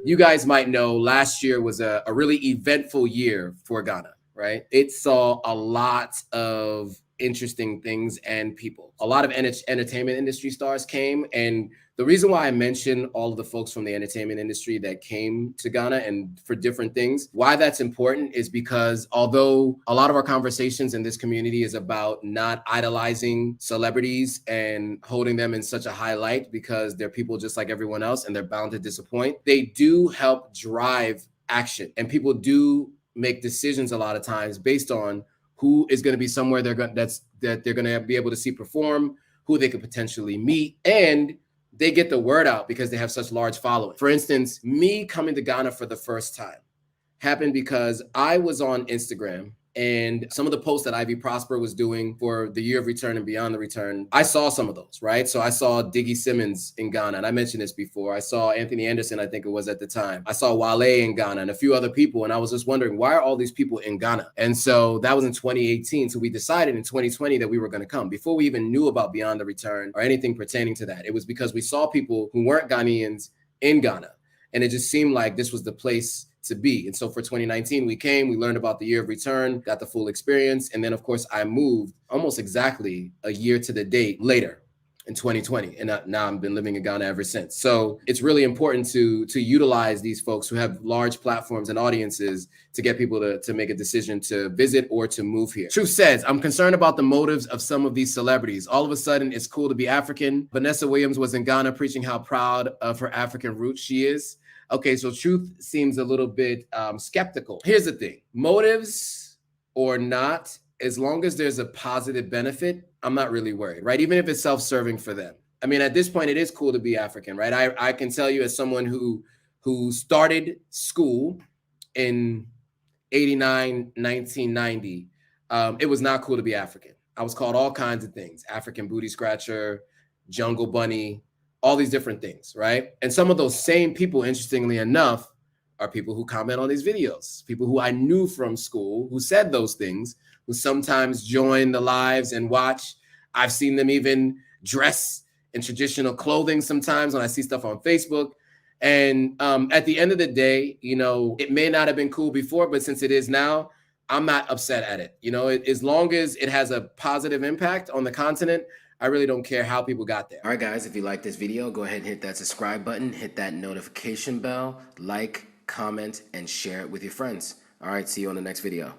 you guys might know last year was a really eventful year for Ghana, right? It saw a lot of interesting things and people. A lot of entertainment industry stars came. And the reason why I mention all of the folks from the entertainment industry that came to Ghana and for different things, why that's important is because although a lot of our conversations in this community is about not idolizing celebrities and holding them in such a high light because they're people just like everyone else and they're bound to disappoint, they do help drive action. And people do make decisions a lot of times based on who is going to be somewhere that they're going to be able to see perform, who they could potentially meet, and they get the word out because they have such large following. For instance, me coming to Ghana for the first time happened because I was on Instagram and some of the posts that Ivy Prosper was doing for the year of return and beyond the return, I saw some of those, right? So I saw Diggy Simmons in Ghana, and I mentioned this before. I saw Anthony Anderson, I think it was at the time. I saw Wale in Ghana and a few other people, and I was just wondering, why are all these people in Ghana? And so that was in 2018. So we decided in 2020 that we were going to come. Before we even knew about Beyond the Return or anything pertaining to that, it was because we saw people who weren't Ghanaians in Ghana, and it just seemed like this was the place to be. And so for 2019, we came, we learned about the year of return, got the full experience. And then of course I moved almost exactly a year to the date later in 2020. And now I've been living in Ghana ever since. So it's really important to utilize these folks who have large platforms and audiences to get people to make a decision to visit or to move here. Truth says, I'm concerned about the motives of some of these celebrities. All of a sudden, it's cool to be African. Vanessa Williams was in Ghana preaching how proud of her African roots she is. Okay, so Truth seems a little bit skeptical. Here's the thing, motives or not, as long as there's a positive benefit, I'm not really worried, right? Even if it's self-serving for them. I mean, at this point, it is cool to be African, right? I can tell you as someone who started school in 89, 1990, it was not cool to be African. I was called all kinds of things, African booty scratcher, jungle bunny, all these different things, right? And some of those same people, interestingly enough, are people who comment on these videos, people who I knew from school who said those things, who sometimes join the lives and watch. I've seen them even dress in traditional clothing sometimes when I see stuff on Facebook. And at the end of the day, you know, it may not have been cool before, but since it is now, I'm not upset at it. You know, as long as it has a positive impact on the continent, I really don't care how people got there. All right, guys, if you like this video, go ahead and hit that subscribe button, hit that notification bell, like, comment, and share it with your friends. All right, see you on the next video.